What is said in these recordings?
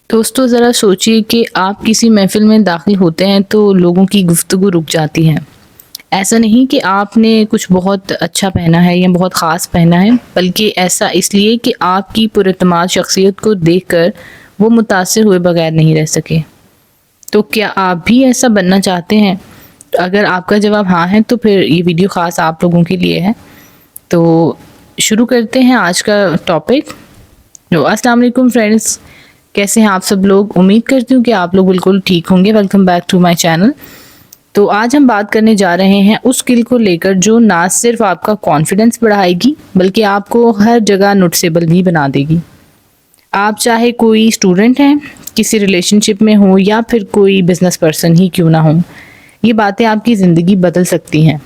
دوستو ذرا سوچیے کہ آپ کسی محفل میں داخل ہوتے ہیں تو لوگوں کی گفتگو رک جاتی ہے۔ ایسا نہیں کہ آپ نے کچھ بہت اچھا پہنا ہے یا بہت خاص پہنا ہے، بلکہ ایسا اس لیے کہ آپ کی پراعتماد شخصیت کو دیکھ کر وہ متاثر ہوئے بغیر نہیں رہ سکے۔ تو کیا آپ بھی ایسا بننا چاہتے ہیں؟ اگر آپ کا جواب ہاں ہے تو پھر یہ ویڈیو خاص آپ لوگوں کے لیے ہے۔ تو شروع کرتے ہیں آج کا ٹاپک۔ السلام علیکم فرینڈز، کیسے ہیں آپ سب لوگ؟ امید کرتی ہوں کہ آپ لوگ بالکل ٹھیک ہوں گے۔ Welcome back to my channel. تو آج ہم بات کرنے جا رہے ہیں اس اسکل کو لے کر جو نہ صرف آپ کا کانفیڈنس بڑھائے گی بلکہ آپ کو ہر جگہ نوٹسیبل بھی بنا دے گی۔ آپ چاہے کوئی اسٹوڈنٹ ہیں، کسی ریلیشن شپ میں ہوں یا پھر کوئی بزنس پرسن ہی کیوں نہ ہوں، یہ باتیں آپ کی زندگی بدل سکتی ہیں۔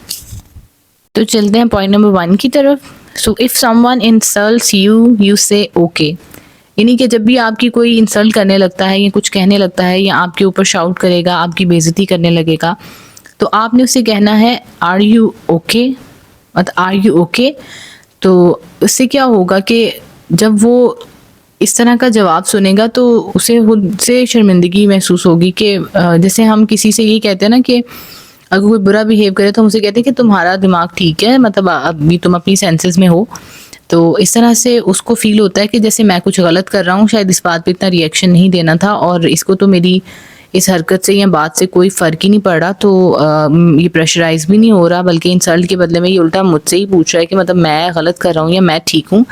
تو چلتے ہیں پوائنٹ نمبر 1 کی طرف۔ So if someone insults you, you say okay۔ یعنی کہ جب بھی آپ کی کوئی انسلٹ کرنے لگتا ہے یا کچھ کہنے لگتا ہے یا آپ کے اوپر شاؤٹ کرے گا، آپ کی بے عزتی کرنے لگے گا، تو آپ نے اسے کہنا ہے are you okay, are you okay. تو اس سے کیا ہوگا کہ جب وہ اس طرح کا جواب سنے گا تو اسے خود سے شرمندگی محسوس ہوگی کہ جیسے ہم کسی سے یہ کہتے ہیں نا کہ اگر کوئی برا بیہیو کرے تو ہم اسے کہتے ہیں کہ تمہارا دماغ ٹھیک ہے، مطلب ابھی تم اپنی سینسز میں ہو۔ تو اس طرح سے اس کو فیل ہوتا ہے کہ جیسے میں کچھ غلط کر رہا ہوں، شاید اس بات پہ اتنا ریئیکشن نہیں دینا تھا اور اس کو تو میری اس حرکت سے یا بات سے کوئی فرق ہی نہیں پڑ رہا، تو یہ پریشرائز بھی نہیں ہو رہا، بلکہ انسلٹ کے بدلے میں یہ الٹا مجھ سے ہی پوچھ رہا ہے کہ مطلب میں غلط کر رہا ہوں یا میں ٹھیک ہوں۔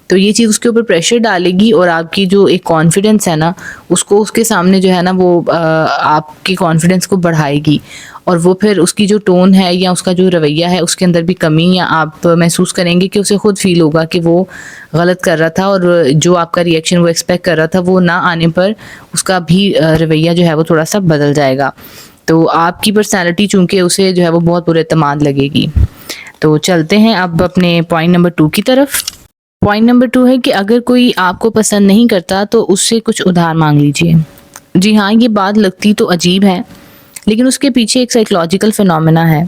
تو یہ چیز اس کے اوپر پریشر ڈالے گی اور آپ کی جو ایک کانفیڈنس ہے نا، اس کو اس کے سامنے جو ہے نا وہ آپ کی کانفیڈنس کو بڑھائے گی، اور وہ پھر اس کی جو ٹون ہے یا اس کا جو رویہ ہے اس کے اندر بھی کمی یا آپ محسوس کریں گے کہ اسے خود فیل ہوگا کہ وہ غلط کر رہا تھا، اور جو آپ کا ریئیکشن وہ ایکسپیکٹ کر رہا تھا وہ نہ آنے پر اس کا بھی رویہ جو ہے وہ تھوڑا سا بدل جائے گا۔ تو آپ کی پرسنالٹی چونکہ اسے جو ہے وہ بہت پر اعتماد لگے گی۔ تو چلتے ہیں اب اپنے پوائنٹ نمبر 2 کی طرف۔ پوائنٹ نمبر 2 ہے کہ اگر کوئی آپ کو پسند نہیں کرتا تو اس سے کچھ ادھار مانگ لیجئے۔ جی ہاں، یہ بات لگتی تو عجیب ہے، لیکن اس کے پیچھے ایک سائیکولوجیکل فینومینا ہے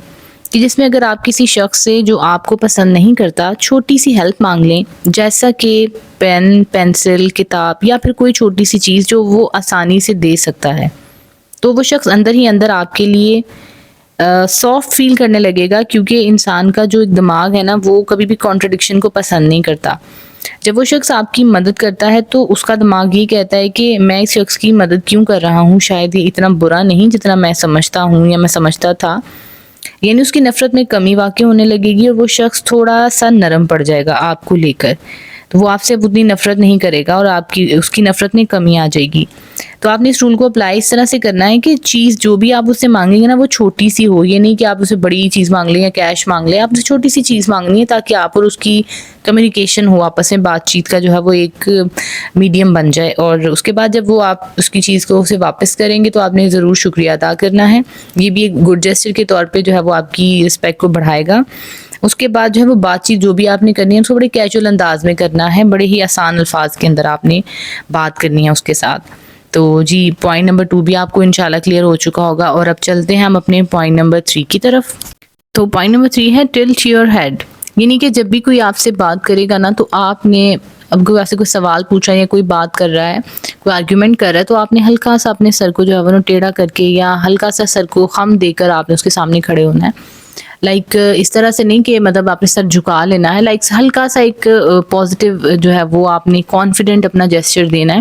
کہ جس میں اگر آپ کسی شخص سے جو آپ کو پسند نہیں کرتا چھوٹی سی ہیلپ مانگ لیں، جیسا کہ پین، پینسل، کتاب یا پھر کوئی چھوٹی سی چیز جو وہ آسانی سے دے سکتا ہے، تو وہ شخص اندر ہی اندر آپ کے لیے سافٹ فیل کرنے لگے گا، کیونکہ انسان کا جو دماغ ہے نا وہ کبھی بھی کانٹرڈکشن کو پسند نہیں کرتا۔ جب وہ شخص آپ کی مدد کرتا ہے تو اس کا دماغ یہ کہتا ہے کہ میں اس شخص کی مدد کیوں کر رہا ہوں، شاید یہ اتنا برا نہیں جتنا میں سمجھتا ہوں یا میں سمجھتا تھا۔ یعنی اس کی نفرت میں کمی واقع ہونے لگے گی اور وہ شخص تھوڑا سا نرم پڑ جائے گا آپ کو لے کر، تو وہ آپ سے اتنی نفرت نہیں کرے گا اور اس کی نفرت میں کمی آ جائے گی۔ تو آپ نے اس رول کو اپلائی اس طرح سے کرنا ہے کہ چیز جو بھی آپ اس سے مانگیں گے نا وہ چھوٹی سی ہو، یہ نہیں کہ آپ اسے بڑی چیز مانگ لیں یا کیش مانگ لیں، آپ اسے چھوٹی سی چیز مانگنی ہے تاکہ آپ اور اس کی کمیونیکیشن ہو، آپس میں بات چیت کا جو ہے وہ ایک میڈیم بن جائے، اور اس کے بعد جب وہ آپ اس کی چیز کو اسے واپس کریں گے تو آپ نے ضرور شکریہ ادا کرنا ہے۔ یہ بھی ایک گڈ جیسچر کے طور پہ جو ہے وہ آپ کی رسپیکٹ کو بڑھائے گا۔ اس کے بعد جو ہے وہ بات چیت جو بھی آپ نے کرنی ہے اس کو بڑے کیجول انداز میں کرنا ہے، بڑے ہی آسان الفاظ کے اندر آپ نے بات کرنی ہے اس کے ساتھ۔ تو جی پوائنٹ نمبر 2 بھی آپ کو انشاءاللہ کلیئر ہو چکا ہوگا، اور اب چلتے ہیں ہم اپنے پوائنٹ نمبر 3 کی طرف۔ تو پوائنٹ نمبر 3 ہے ٹلٹ یور ہیڈ، یعنی کہ جب بھی کوئی آپ سے بات کرے گا نا تو آپ نے اب کوئی آپ سے کوئی سوال پوچھا یا کوئی بات کر رہا ہے، کوئی آرگیومنٹ کر رہا ہے، تو آپ نے ہلکا سا اپنے سر کو جو ہے وہ ٹیڑھا کر کے یا ہلکا سا سر کو خم دے کر آپ نے اس کے سامنے کھڑے ہونا ہے۔ لائک اس طرح سے نہیں کہ مطلب آپ نے سر جھکا لینا ہے، لائک ہلکا سا ایک پازیٹیو جو ہے وہ آپ نے کانفیڈنٹ اپنا جیسچر دینا ہے،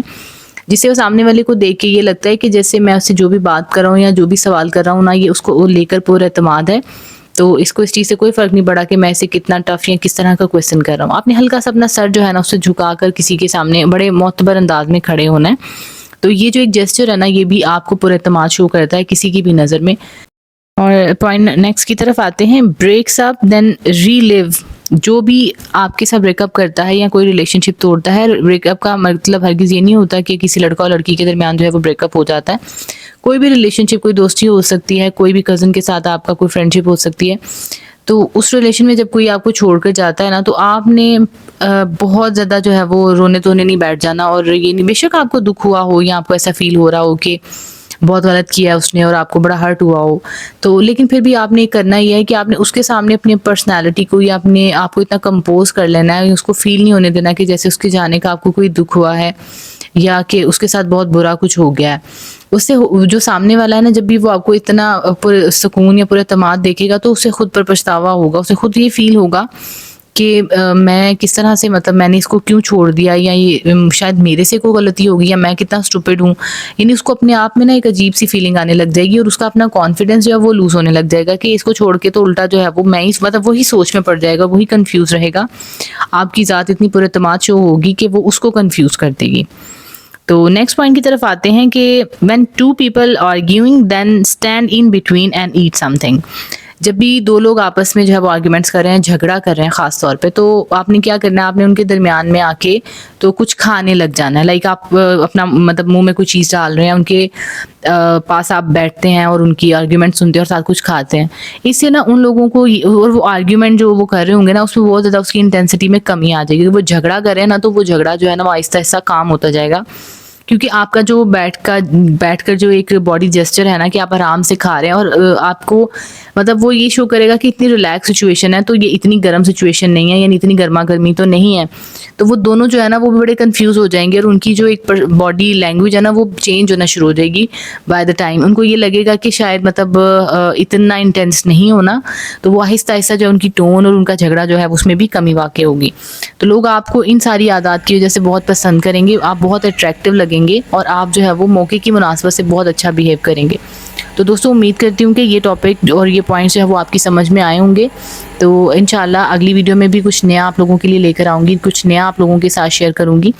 جسے وہ سامنے والے کو دیکھ کے یہ لگتا ہے کہ جیسے میں اس سے جو بھی بات کر رہا ہوں یا جو بھی سوال کر رہا ہوں نا، یہ اس کو لے کر پورا اعتماد ہے، تو اس کو اس چیز سے کوئی فرق نہیں پڑا کہ میں اسے کتنا ٹف یا کس طرح کا کویسچن کر رہا ہوں۔ آپ نے ہلکا سا اپنا سر جو ہے نا اس سے جھکا کر کسی کے سامنے بڑے معتبر انداز میں کھڑے ہونا ہے۔ تو یہ جو ایک جیسچر ہے نا یہ بھی آپ کو پورا اعتماد شو کرتا ہے کسی کی بھی نظر میں۔ اور پوائنٹ نیکسٹ کی طرف آتے ہیں، بریکس اپ دین ری لیو۔ جو بھی آپ کے ساتھ بریک اپ کرتا ہے یا کوئی ریلیشن شپ توڑتا ہے، بریک اپ کا مطلب ہرگز یہ نہیں ہوتا کہ کسی لڑکا اور لڑکی کے درمیان جو ہے وہ بریک اپ ہو جاتا ہے۔ کوئی بھی ریلیشن شپ، کوئی دوستی ہو سکتی ہے، کوئی بھی کزن کے ساتھ آپ کا کوئی فرینڈ شپ ہو سکتی ہے، تو اس ریلیشن میں جب کوئی آپ کو چھوڑ کر جاتا ہے نا تو آپ نے بہت زیادہ جو ہے وہ رونے دھونے نہیں بیٹھ جانا، اور یہ نہیں، بے شک آپ کو دکھ ہوا ہو یا آپ کو ایسا فیل ہو رہا ہو کہ بہت غلط کیا اس نے اور آپ کو بڑا ہرٹ ہوا ہو، تو لیکن پھر بھی آپ نے کرنا یہ ہے کہ آپ نے اس کے سامنے اپنی پرسنالٹی کو یا اپنے آپ کو اتنا کمپوز کر لینا ہے، اس کو فیل نہیں ہونے دینا کہ جیسے اس کے جانے کا آپ کو کوئی دکھ ہوا ہے یا کہ اس کے ساتھ بہت برا کچھ ہو گیا ہے، اس سے جو سامنے والا ہے نا، جب بھی وہ آپ کو اتنا سکون یا پورا اعتماد دیکھے گا تو اسے خود پر پچھتاوا ہوگا، اسے خود یہ فیل ہوگا کہ میں کس طرح سے مطلب میں نے اس کو کیوں چھوڑ دیا، یا یہ شاید میرے سے کوئی غلطی ہوگی، یا میں کتنا اسٹوپڈ ہوں. یعنی اس کو اپنے آپ میں نا ایک عجیب سی فیلنگ آنے لگ جائے گی، اور اس کا اپنا کانفیڈینس جو ہے وہ لوز ہونے لگ جائے گا کہ اس کو چھوڑ کے تو الٹا جو ہے وہ میں ہی مطلب وہی سوچ میں پڑ جائے گا، وہی کنفیوز رہے گا. آپ کی ذات اتنی پر اعتماد شو ہوگی کہ وہ اس کو کنفیوز کر دے گی. تو نیکسٹ پوائنٹ کی طرف آتے ہیں کہ when two people arguing then stand in between and eat something. جب بھی دو لوگ آپس میں جو ہے وہ آرگیومنٹس کر رہے ہیں، جھگڑا کر رہے ہیں خاص طور پہ، تو آپ نے کیا کرنا ہے، آپ نے ان کے درمیان میں آ کے تو کچھ کھانے لگ جانا ہے. لائک آپ اپنا مطلب منہ میں کوئی چیز ڈال رہے ہیں، ان کے پاس آپ بیٹھتے ہیں اور ان کی آرگیومنٹ سنتے ہیں اور ساتھ کچھ کھاتے ہیں. اس سے نا ان لوگوں کو، اور وہ آرگیومنٹ جو وہ کر رہے ہوں گے نا، اس میں بہت زیادہ اس کی انٹینسٹی میں کمی آ جائے گی. وہ جھگڑا کر رہے ہیں نا، تو وہ جھگڑا جو ہے نا وہ آہستہ آہستہ کام ہوتا جائے گا، کیونکہ آپ کا جو بیٹھ کر جو ایک باڈی جیسچر ہے نا کہ آپ آرام سے کھا رہے ہیں، اور آپ کو مطلب وہ یہ شو کرے گا کہ اتنی ریلیکس سچویشن ہے، تو یہ اتنی گرم سچویشن نہیں ہے، یعنی اتنی گرما گرمی تو نہیں ہے. تو وہ دونوں جو ہے نا وہ بھی بڑے کنفیوز ہو جائیں گے، اور ان کی جو ایک باڈی لینگویج ہے نا وہ چینج ہونا شروع ہو جائے گی. بائی دا ٹائم ان کو یہ لگے گا کہ شاید مطلب اتنا انٹینس نہیں ہونا، تو وہ آہستہ آہستہ جو ان کی ٹون اور ان کا جھگڑا جو ہے اس میں بھی کمی واقع ہوگی. تو لوگ آپ کو ان ساری عادات کی وجہ سے بہت پسند کریں گے، آپ بہت اٹریکٹیو لگیں گے، اور آپ جو ہے وہ موقع کی مناسبت سے بہت اچھا بیہیو کریں گے. تو دوستوں امید کرتی ہوں کہ یہ ٹاپک اور یہ پوائنٹس جو ہے وہ آپ کی سمجھ میں آئے ہوں گے. تو انشاءاللہ اگلی ویڈیو میں بھی کچھ نیا آپ لوگوں کے لیے لے کر آؤں گی، کچھ نیا آپ لوگوں کے ساتھ شیئر کروں گی.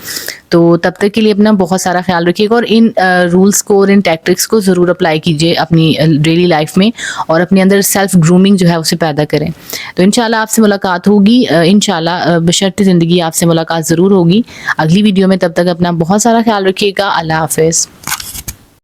تو تب تک کے لیے اپنا بہت سارا خیال رکھیے گا، اور ان رولس کو اور ان ٹیکٹکس کو ضرور اپلائی کیجیے اپنی ڈیلی لائف میں، اور اپنے اندر سیلف گرومنگ جو ہے اسے پیدا کریں. تو انشاءاللہ آپ سے ملاقات ہوگی، انشاءاللہ بشرط زندگی آپ سے ملاقات ضرور ہوگی اگلی ویڈیو میں. تب تک اپنا بہت سارا خیال رکھیے گا. اللہ حافظ.